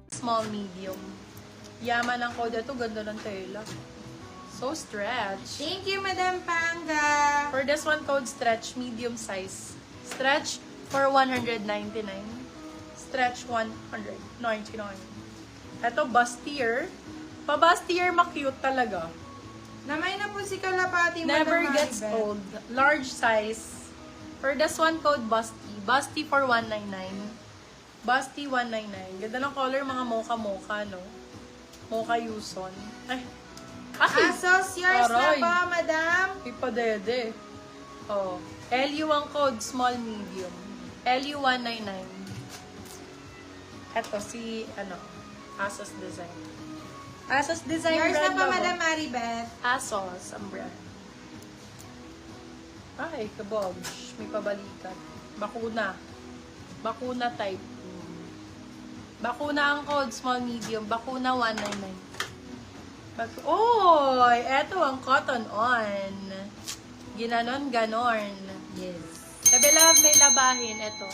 Small, medium. Yaman ang code ito. Ganda ng tela. So stretch. Thank you, Madam Panga. For this one, code stretch, medium size. Stretch for 199. Stretch 199. Ito, bustier. Pa-bustier, ma-cute talaga. Namay na po si Kalapati, Never Madam gets Maribel. old. Large size. For this one, code Busty. Busty for 199. Busty 199. Ganda ng color, mga mocha-mocha, no? Mocha Yuson. Ay. Asos, yours Aray. na po, Madam. Ipadede. Oh. LU ang code, small, medium. LU 199. Eto, si, Asos Design. Asos Design Yours brand na po, logo. Madam Maribel. Asos, ang brand. Ay, kabog. May pabalikat. Bakuna. Bakuna type. Bakuna ang code, small, medium. Bakuna 199. Oy! Eto ang cotton on. Ginanon, ganon. Yes. Sabi love, may labahin. Eto.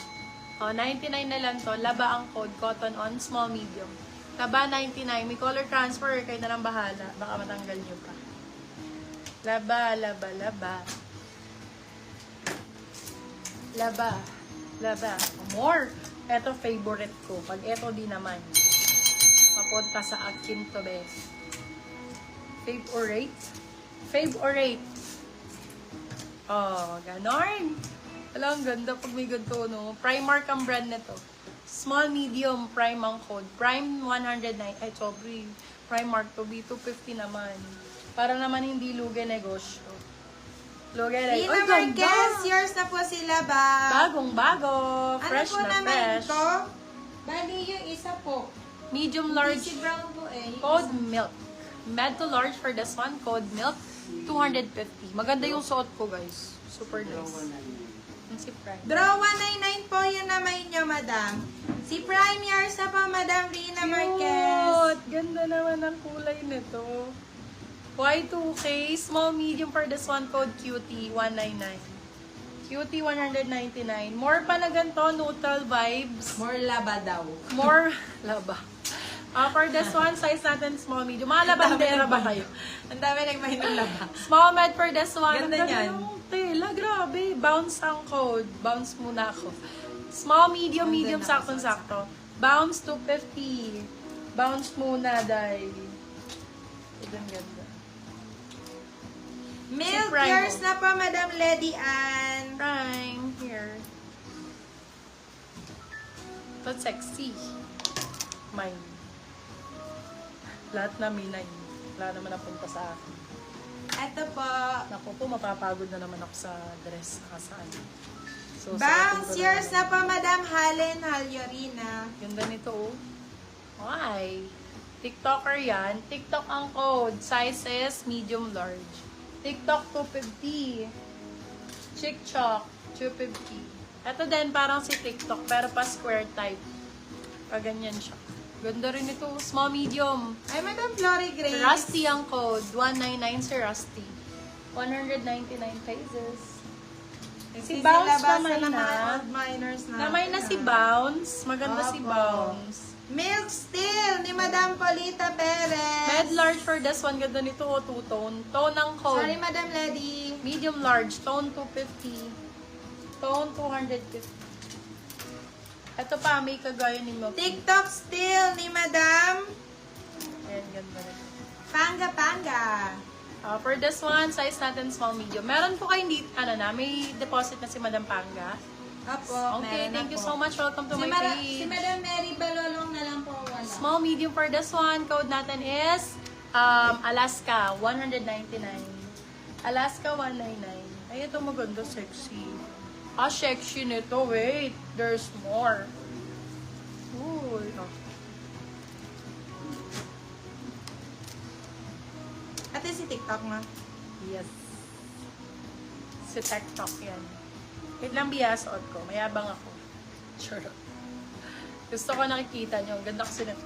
O, 99 na lang to. Laba ang code, cotton on, small, medium. Laba 99. May color transfer. Kayo na lang bahala. Baka matanggal nyo pa. Laba, laba, laba. Laba. Laba. More. Eto favorite ko. Pag eto di naman. Papunta sa akin to, be. Favorite? Favorite. Oh, ganon. Alam, ganda pag may ganito, no? Primark ang brand nito. Small, medium, prime ang code. Prime 109. Ay, sorry. Primark to be 250 naman. Para naman hindi lugi negosyo. Lugi negosyo. Lina Marquez, yours na po sila ba? Bagong-bago. Fresh ano po na naman fresh. ito? Bali yung isa po. Medium, Hindi large. si Brown po eh. Code milk. Med to large for this one. Code milk. 250. Maganda yung suot ko, guys. Super nice. Yung si Prime. Draw 199 po yun naman nyo, Madam. Si Prime yours na po, Madam Rina Marquez. Cute! Ganda naman ang kulay nito. Y2K. Small, medium for this one. Code Cutie 199. Cutie 199. More pa na ganito. Neutral vibes. More laba daw. More laba. For this one, size natin small, medium. Mga labandera ba kayo? Ang dami nagmahinong laba. Small med for this one. Ganda Ang niyan. ng tela, grabe. Bounce ang code. Bounce muna ako. Small, medium, medium, Ganda, sakto-sakto. Bounce 250. Bounce muna, dahil. Ganda. Milk Si Prime, yours oh. na po, Madam Lady Ann. Prime, here. But sexy. Mine. Lahat na minay. Wala naman napunta sa akin. Ito po. Naku po, mapapagod na naman ako sa dress na kasaan. So, Bounce suotin ko yours na naman. po, Madam Halen Halyorina. Ganda nito, oh. Why? TikToker yan. TikTok ang code. Sizes, medium, large. TikTok, 250. Chick Choc, 250. Ito din, parang si TikTok, pero pa square type. Ganyan siya. Ganda rin ito. Small, medium. Ay, Madam Flory Grace. Rusty ang code. 199 si Rusty. 199 pesos. Si Bounce namay ng mga na. old miners na. Namay na si Bounce. Maganda si Opo. Bounce. Milk Still ni Madam Polita Perez. Med large for this one. Ganda nito. Two-tone. Tone ang code. Sorry, Madam Lady. Medium large. Tone 250. Tone 250. Ito pa. May kagaya ni Milk. TikTok Still ni Madam Ayan, ganda rin. Panga. For this one, size natin small, medium. Meron po kayo may deposit na si Madam Panga. Opo, Okay, meron thank na you po. so much. Welcome to Si my Si page. Madam Mary Balolong na lang po wala. Small, medium for this one. Code natin is Alaska, 199. Alaska, 199. Ay, ito maganda, sexy. Sexy nito. Wait, there's more. Uy. Ate si TikTok na. Yes. Si TikTok yan. Wait lang, biyasot ko. Mayabang ako. Sure. Gusto ko nakikita nyo. Ganda kasi na.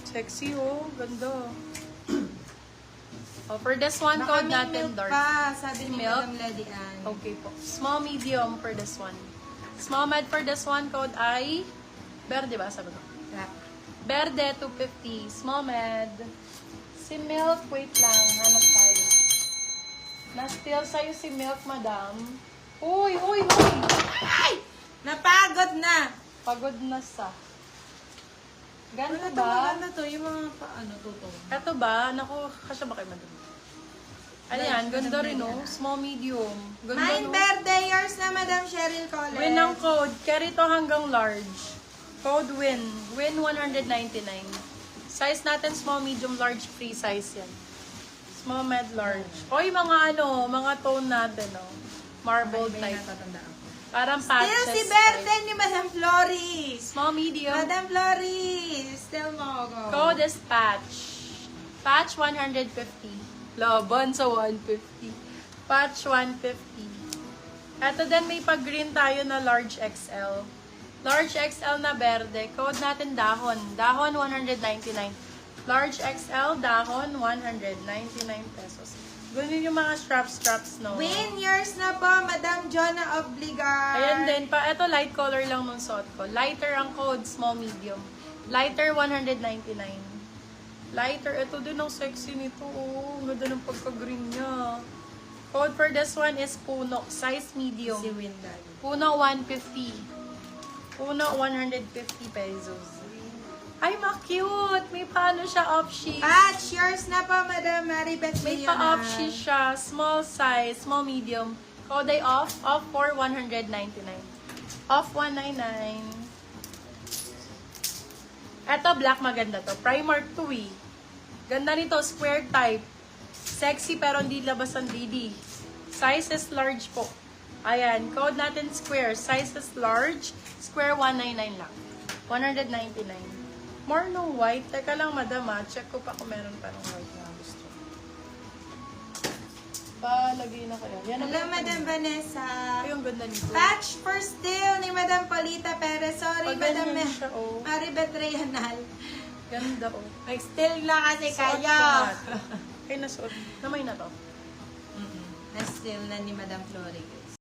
Sexy, oh. Ganda. Oh, for this one, Baka code may natin milk dark. pa, sabi ni Milk? Madam Lady Ann. Okay po. Small, medium for this one. Small med for this one, code ay Berde ba? Sabi ko. Yeah. Berde, 250. Small med. Si Milk, wait lang. Hanap tayo. Na-steal sa'yo si Milk, madam. Uy! Ay! Napagod na! Pagod na sa. Ganito Ano to, ba? maganda to? Yung mga paano, tutong. Ito ba? Naku, kasya ba kayo madam? Ayan, Large, ganda Madam rin, no? Diana. Small, medium. Ganda, Mine no? birthday, yours na Madam Cheryl Collins. Win ang code. Carry to hanggang large. Code win. Win 199. Size natin small, medium, large. Free size yan. Small, med, large. Oy, mga mga tone natin, no? Marble May type. natatandaan ko. Parang Still patches si type. birthday ni Madam Floris. Small, medium. Madam Floris. Still mo ako. Code is patch. Patch 150. Laban sa 150. Patch 150. Ito din may pag-green tayo na large XL. Large XL na berde. Code natin dahon. Dahon 199. Large XL dahon 199 pesos. Ganun yung mga straps, no? Win yours na po, Madam Jonah Obligar. Ayan din pa. Ito light color lang nung suot ko. Lighter ang code, small, medium. Lighter 199. Lighter. Ito din ang sexy nito. Oh, ang ganda ng pagka-green niya. Code for this one is Puno. Size medium. Si Win dahil. Puno 150. Puno 150 pesos. Ay, ma-cute. May paano siya off-sheet. Patch yours na po, Madam Maribeth May Millionaire. pa-off-sheet siya. Small size, small medium. Code ay off. Off for 199. Off 199. Eto, black maganda to. Primer 2 eh. Ganda nito, square type. Sexy pero hindi labas ang DD. Size is large po. Ayan, code natin square. Size is large. Square 199 lang. 199. More no white. Teka lang, madam ha. Check ko pa kung meron pa ng white na gusto. Palagay na kaya. Yan ang Hello, Madam Vanessa. Ay, ang ganda nito. Patch for still ni Madam Polita Perez. Sorry, Pag Madam ganyan siya, oh. Maribeth Reynal. Ganda, oh. Nag-still na kasi Suot ko kayo. na to. Ay, nasuot. Namay na to. Na-still na ni Madam Flores.